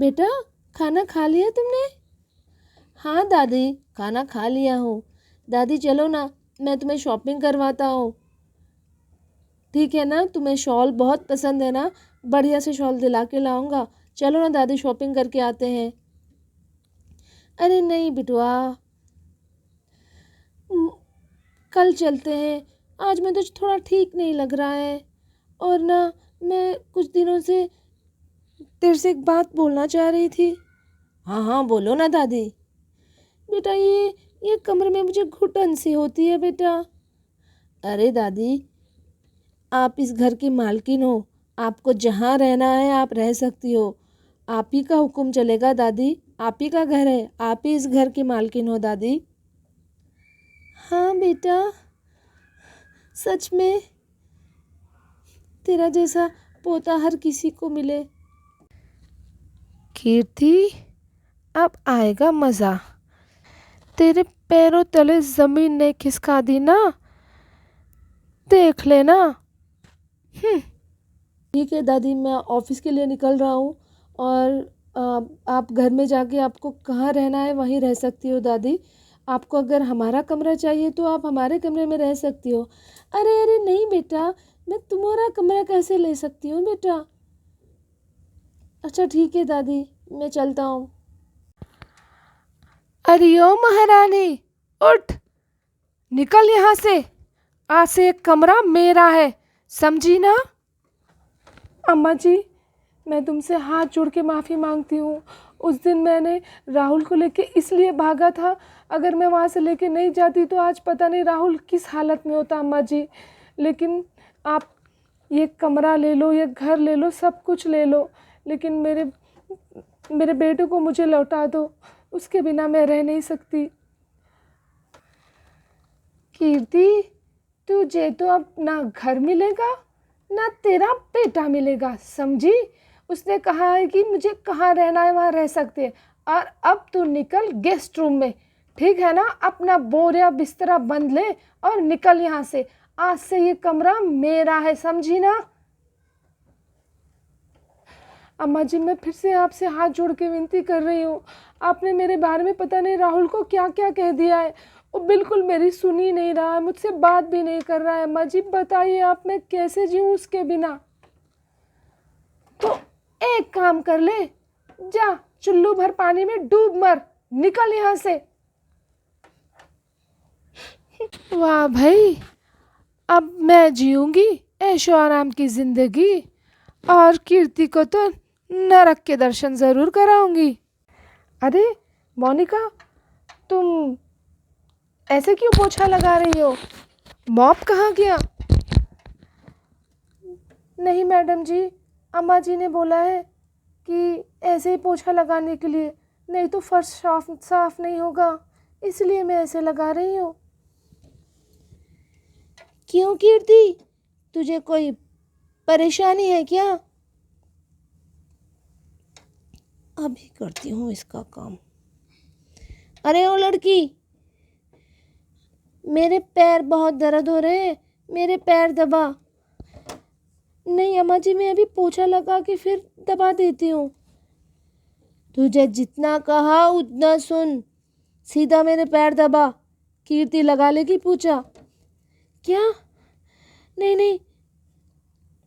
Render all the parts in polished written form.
बेटा खाना खा लिया तुमने? हाँ दादी, खाना खा लिया हूँ। दादी चलो ना, मैं तुम्हें शॉपिंग करवाता हूँ। ठीक है ना, तुम्हें शॉल बहुत पसंद है ना, बढ़िया से शॉल दिला के लाऊंगा। चलो ना दादी, शॉपिंग करके आते हैं। अरे नहीं बिटुआ, म, कल चलते हैं। आज मैं तो थोड़ा ठीक नहीं लग रहा है। और ना, मैं कुछ दिनों से तेरे से एक बात बोलना चाह रही थी। हाँ हाँ बोलो ना दादी। बेटा ये कमरे में मुझे घुटन सी होती है बेटा। अरे दादी, आप इस घर की मालकिन हो, आपको जहाँ रहना है आप रह सकती हो। आप ही का हुक्म चलेगा दादी, आप ही का घर है, आप ही इस घर की मालकिन हो दादी। हाँ बेटा, सच में तेरा जैसा पोता हर किसी को मिले। कीर्ति, अब आएगा मज़ा। तेरे पैरों तले ज़मीन ने खिसका दी ना, देख लेना। ठीक है दादी, मैं ऑफिस के लिए निकल रहा हूँ। और आप घर में जाके आपको कहाँ रहना है वहीं रह सकती हो दादी। आपको अगर हमारा कमरा चाहिए तो आप हमारे कमरे में रह सकती हो। अरे अरे नहीं बेटा, मैं तुम्हारा कमरा कैसे ले सकती हूँ बेटा। अच्छा ठीक है दादी, मैं चलता हूँ। अरे ओ महारानी, उठ, निकल यहाँ से। आज से एक कमरा मेरा है, समझी ना। अम्मा जी, मैं तुमसे हाथ जोड़ के माफ़ी मांगती हूँ। उस दिन मैंने राहुल को लेके इसलिए भागा था। अगर मैं वहाँ से लेके नहीं जाती तो आज पता नहीं राहुल किस हालत में होता अम्मा जी। लेकिन आप ये कमरा ले लो, ये घर ले लो, सब कुछ ले लो, लेकिन मेरे बेटे को मुझे लौटा दो। उसके बिना मैं रह नहीं सकती। कीर्ति, तुझे तो अब ना घर मिलेगा ना तेरा बेटा मिलेगा, समझी। उसने कहा है कि मुझे कहाँ रहना है वहाँ रह सकते हैं। और अब तू निकल गेस्ट रूम में, ठीक है ना। अपना बोरिया बिस्तरा बंद ले और निकल यहाँ से। आज से ये कमरा मेरा है, समझी ना। अम्मा जी, मैं फिर से आपसे हाथ जोड़ के विनती कर रही हूँ। आपने मेरे बारे में पता नहीं राहुल को क्या क्या कह दिया है। वो बिल्कुल मेरी सुन ही नहीं रहा है, मुझसे बात भी नहीं कर रहा है। अम्मा जी बताइए, आप मैं कैसे जीऊँ उसके बिना। तो एक काम कर ले, जा चुल्लू भर पानी में डूब मर, निकल यहाँ से। वाह भाई, अब मैं जीऊंगी ऐशो आराम की जिंदगी, और कीर्ति को तो नरक के दर्शन जरूर कराऊंगी। अरे मोनिका, तुम ऐसे क्यों पोछा लगा रही हो? मॉप कहाँ गया? नहीं मैडम जी, अम्मा जी ने बोला है कि ऐसे ही पोछा लगाने के लिए, नहीं तो फर्श साफ साफ नहीं होगा, इसलिए मैं ऐसे लगा रही हूँ। क्यों कीर्ति, तुझे कोई परेशानी है क्या? अभी करती हूँ इसका काम। अरे ओ लड़की, मेरे पैर बहुत दर्द हो रहे हैं, मेरे पैर दबा। नहीं अम्मा जी, मैं अभी पोछा लगा के फिर दबा देती हूँ। तुझे जितना कहा उतना सुन, सीधा मेरे पैर दबा। कीर्ति लगा लेगी पोछा। क्या? नहीं नहीं,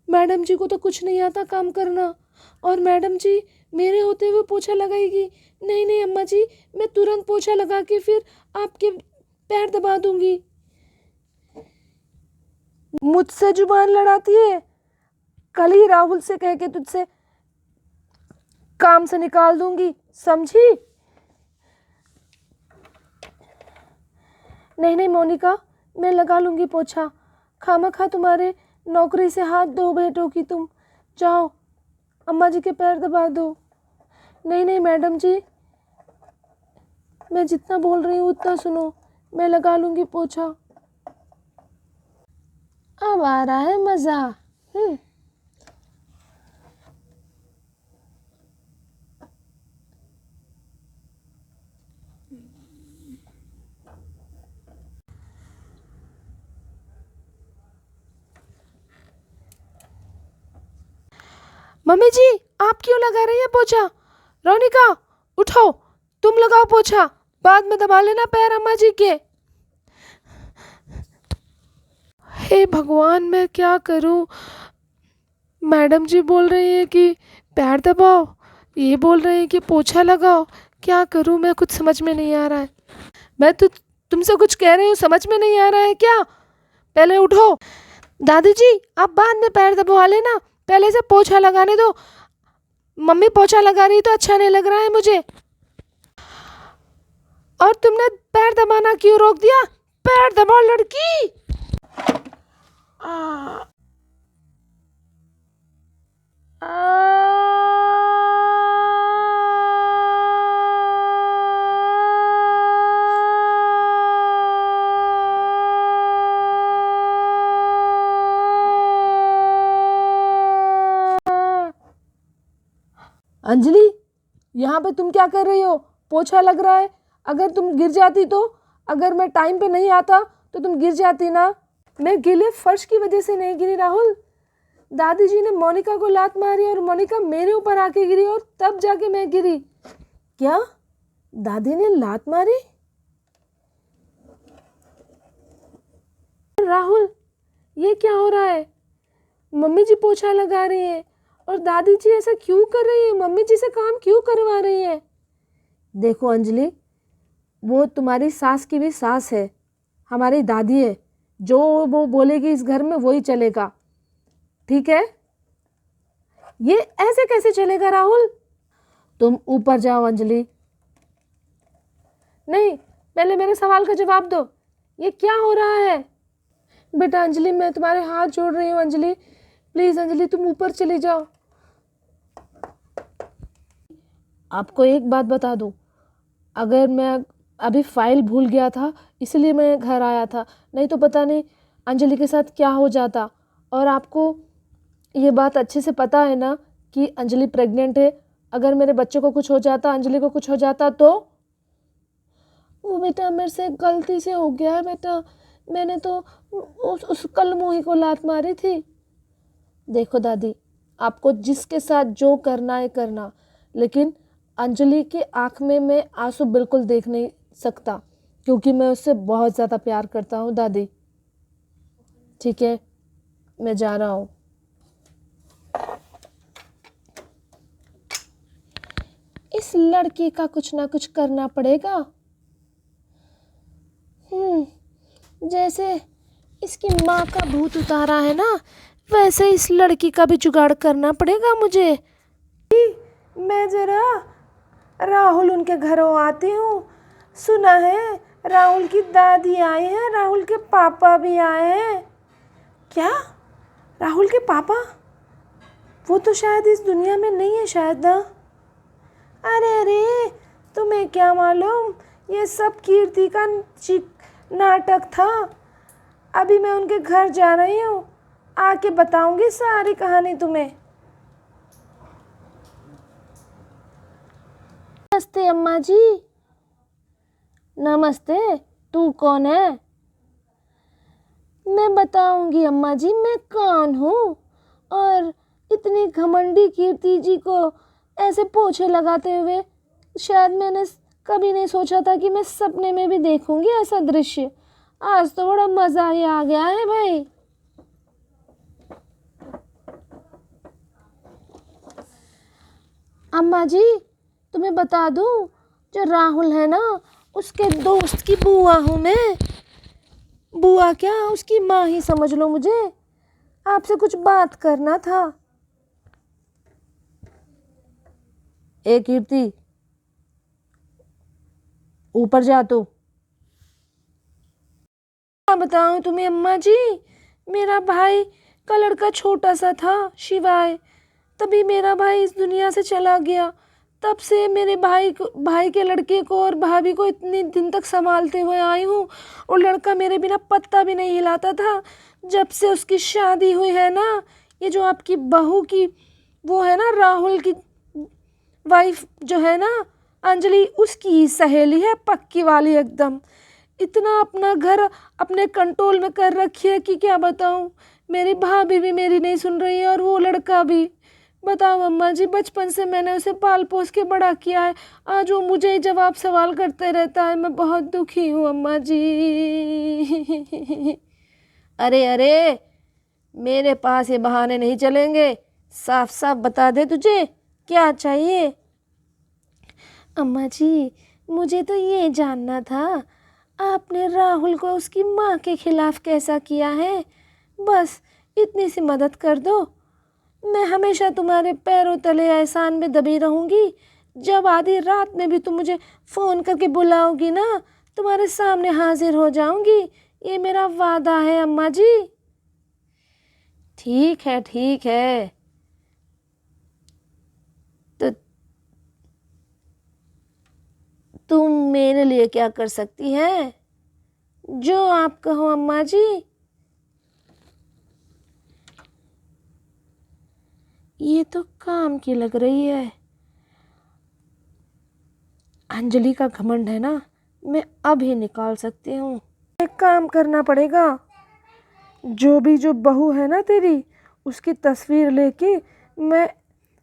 मैडम जी को तो कुछ नहीं आता काम करना, और मैडम जी मेरे होते हुए पोछा लगाएगी। नहीं नहीं अम्मा जी, मैं तुरंत पोछा लगा के फिर आपके पैर दबा दूंगी। मुझसे जुबान लड़ाती है। कल ही राहुल से कह के तुझसे काम से निकाल दूंगी, समझी। नहीं नहीं मोनिका, मैं लगा लूंगी पोछा। खामखा तुम्हारे नौकरी से हाथ धो बैठोगी तुम। जाओ अम्मा जी के पैर दबा दो। नहीं नहीं मैडम जी, मैं जितना बोल रही हूँ उतना सुनो, मैं लगा लूंगी पोछा। अब आ रहा है मज़ा। मम्मी जी, आप क्यों लगा रही हैं पोछा? रोनिका उठो, तुम लगाओ पोछा, बाद में दबा लेना पैर अम्मा जी के। हे भगवान, मैं क्या करूं? मैडम जी बोल रही हैं कि पैर दबाओ, ये बोल रही हैं कि पोछा लगाओ। क्या करूं मैं, कुछ समझ में नहीं आ रहा है। मैं तो तुमसे कुछ कह रही हूँ, समझ में नहीं आ रहा है क्या? पहले उठो। दादी जी आप बाद में पैर दबवा लेना, पहले से पोछा लगाने दो। मम्मी पोछा लगा रही तो अच्छा नहीं लग रहा है मुझे। और तुमने पैर दबाना क्यों रोक दिया? पैर दबाओ लड़की। आ, अंजलि, यहाँ पे तुम क्या कर रही हो? पोछा लग रहा है। अगर तुम गिर जाती तो, अगर मैं टाइम पे नहीं आता तो तुम गिर जाती ना। मैं गीले फर्श की वजह से नहीं गिरी राहुल। दादी जी ने मोनिका को लात मारी और मोनिका मेरे ऊपर आके गिरी और तब जाके मैं गिरी। क्या दादी ने लात मारी? राहुल ये क्या हो रहा है? मम्मी जी पोछा लगा रही है और दादी जी ऐसा क्यों कर रही है? मम्मी जी से काम क्यों करवा रही है? देखो अंजलि, वो तुम्हारी सास की भी सास है, हमारी दादी है। जो वो बोलेगी इस घर में वही चलेगा, ठीक है? ये ऐसे कैसे चलेगा राहुल? तुम ऊपर जाओ अंजलि। नहीं, पहले मेरे सवाल का जवाब दो, ये क्या हो रहा है? बेटा अंजलि मैं तुम्हारे हाथ जोड़ रही हूँ अंजलि, प्लीज अंजलि तुम ऊपर चली जाओ। आपको एक बात बता दूं, अगर मैं अभी फाइल भूल गया था इसलिए मैं घर आया था, नहीं तो पता नहीं अंजलि के साथ क्या हो जाता। और आपको ये बात अच्छे से पता है ना कि अंजलि प्रेग्नेंट है। अगर मेरे बच्चे को कुछ हो जाता, अंजलि को कुछ हो जाता तो? वो बेटा मेरे से गलती से हो गया है बेटा, मैंने तो उस कलमुही को लात मारी थी। देखो दादी, आपको जिसके साथ जो करना है करना, लेकिन अंजलि की आँख में मैं आंसू बिल्कुल देख नहीं सकता क्योंकि मैं उससे बहुत ज़्यादा प्यार करता हूँ दादी। ठीक है, मैं जा रहा हूँ। इस लड़की का कुछ ना कुछ करना पड़ेगा। जैसे इसकी माँ का भूत उतारा है ना, वैसे इस लड़की का भी जुगाड़ करना पड़ेगा मुझे। मैं जरा राहुल उनके घरों आती हूँ। सुना है राहुल की दादी आई है, राहुल के पापा भी आए हैं। क्या? राहुल के पापा? वो तो शायद इस दुनिया में नहीं है शायद ना। अरे अरे, तुम्हें क्या मालूम, ये सब कीर्ति का नाटक था। अभी मैं उनके घर जा रही हूँ, आके बताऊंगी सारी कहानी तुम्हें। नमस्ते अम्मा जी। नमस्ते, तू कौन है? मैं बताऊंगी अम्मा जी मैं कौन हूँ। और इतनी घमंडी कीर्ति जी को ऐसे पोछे लगाते हुए शायद मैंने कभी नहीं सोचा था कि मैं सपने में भी देखूंगी ऐसा दृश्य। आज तो बड़ा मज़ा ही आ गया है भाई। अम्मा जी तुम्हें बता दूं, जो राहुल है ना उसके दोस्त की बुआ हूँ मैं। बुआ क्या, उसकी माँ ही समझ लो मुझे। आपसे कुछ बात करना था। ए कीर्ति, ऊपर जा तू। क्या बताऊं तुम्हें अम्मा जी, मेरा भाई का लड़का छोटा सा था शिवाय, तभी मेरा भाई इस दुनिया से चला गया। तब से मेरे भाई के लड़के को और भाभी को इतने दिन तक संभालते हुए आई हूँ। और लड़का मेरे बिना पत्ता भी नहीं हिलाता था। जब से उसकी शादी हुई है ना, ये जो आपकी बहू की वो है ना राहुल की वाइफ जो है ना अंजलि, उसकी ही सहेली है पक्की वाली एकदम। इतना अपना घर अपने कंट्रोल में कर रखी है कि क्या बताऊँ। मेरी भाभी भी मेरी नहीं सुन रही है और वो लड़का भी। बताओ अम्मा जी, बचपन से मैंने उसे पाल पोस के बड़ा किया है, आज वो मुझे ही जवाब सवाल करते रहता है। मैं बहुत दुखी हूँ अम्मा जी। अरे अरे, मेरे पास ये बहाने नहीं चलेंगे, साफ साफ बता दे तुझे क्या चाहिए। अम्मा जी, मुझे तो ये जानना था, आपने राहुल को उसकी माँ के खिलाफ कैसा किया है? बस इतनी सी मदद कर दो, मैं हमेशा तुम्हारे पैरों तले एहसान में दबी रहूँगी। जब आधी रात में भी तुम मुझे फ़ोन करके बुलाओगी ना, तुम्हारे सामने हाजिर हो जाऊँगी। ये मेरा वादा है अम्मा जी। ठीक है ठीक है, तो तुम मेरे लिए क्या कर सकती हैं? जो आप कहो अम्मा जी। ये तो काम की लग रही है। अंजलि का घमंड है ना, मैं अभी निकाल सकती हूँ। एक काम करना पड़ेगा, जो बहू है ना तेरी, उसकी तस्वीर लेके मैं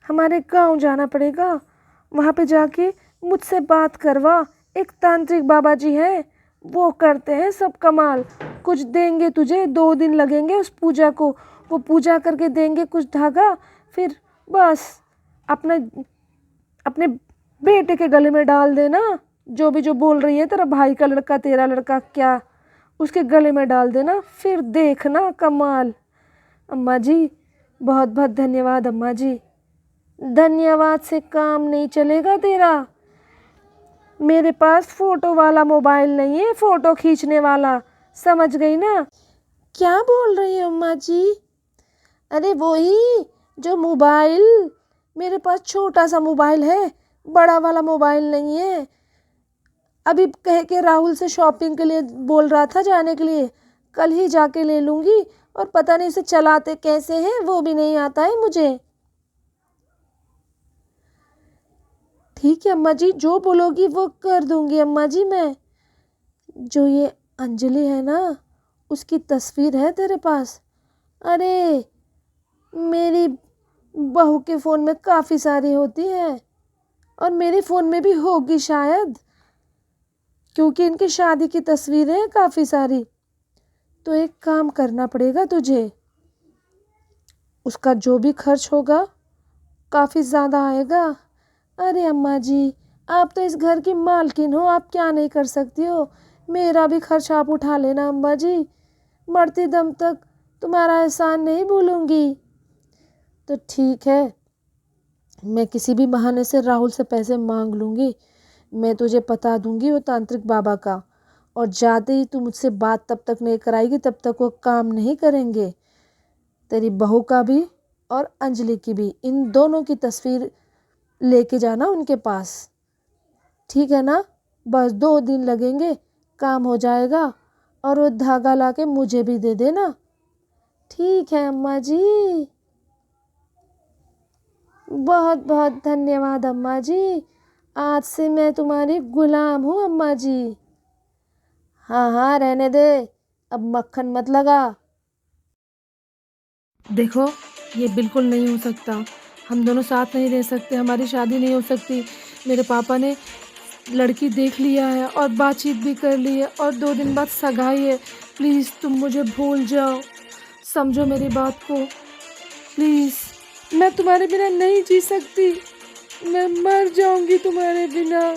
हमारे गांव जाना पड़ेगा। वहाँ पे जाके मुझसे बात करवा। एक तांत्रिक बाबा जी हैं, वो करते हैं सब कमाल। कुछ देंगे तुझे, 2 दिन लगेंगे उस पूजा को। वो पूजा करके देंगे कुछ धागा, फिर बस अपने अपने बेटे के गले में डाल देना। जो बोल रही है, तेरा भाई का लड़का, तेरा लड़का क्या, उसके गले में डाल देना, फिर देखना कमाल। अम्मा जी, बहुत बहुत धन्यवाद अम्मा जी। धन्यवाद से काम नहीं चलेगा तेरा। मेरे पास फ़ोटो वाला मोबाइल नहीं है, फ़ोटो खींचने वाला, समझ गई ना? क्या बोल रही है अम्मा जी? अरे वही जो मोबाइल, मेरे पास छोटा सा मोबाइल है, बड़ा वाला मोबाइल नहीं है। अभी कह के राहुल से शॉपिंग के लिए बोल रहा था जाने के लिए, कल ही जाके ले लूँगी। और पता नहीं इसे चलाते कैसे हैं, वो भी नहीं आता है मुझे। ठीक है अम्मा जी, जो बोलोगी वो कर दूँगी अम्मा जी मैं। जो ये अंजलि है ना, उसकी तस्वीर है तेरे पास? अरे, मेरी बहू के फ़ोन में काफ़ी सारी होती हैं, और मेरे फ़ोन में भी होगी शायद, क्योंकि इनकी शादी की तस्वीरें हैं काफ़ी सारी। तो एक काम करना पड़ेगा तुझे, उसका जो भी खर्च होगा काफ़ी ज़्यादा आएगा। अरे अम्मा जी, आप तो इस घर की मालकिन हो, आप क्या नहीं कर सकती हो? मेरा भी खर्च आप उठा लेना अम्मा जी, मरते दम तक तुम्हारा एहसान नहीं भूलूंगी। तो ठीक है, मैं किसी भी बहाने से राहुल से पैसे मांग लूँगी। मैं तुझे बता दूँगी वो तांत्रिक बाबा का, और जाते ही तू मुझसे बात तब तक नहीं कराएगी, तब तक वो काम नहीं करेंगे। तेरी बहू का भी और अंजलि की भी, इन दोनों की तस्वीर लेके जाना उनके पास, ठीक है ना? बस 2 दिन लगेंगे, काम हो जाएगा। और वो धागा लाके मुझे भी दे देना। ठीक है अम्मा जी, बहुत बहुत धन्यवाद अम्मा जी। आज से मैं तुम्हारी गुलाम हूँ अम्मा जी। हाँ हाँ, रहने दे, अब मक्खन मत लगा। देखो, ये बिल्कुल नहीं हो सकता, हम दोनों साथ नहीं रह सकते, हमारी शादी नहीं हो सकती। मेरे पापा ने लड़की देख लिया है और बातचीत भी कर ली है, और 2 दिन बाद सगाई है। प्लीज़ तुम मुझे भूल जाओ, समझो मेरी बात को प्लीज़। मैं तुम्हारे बिना नहीं जी सकती, मैं मर जाऊंगी तुम्हारे बिना।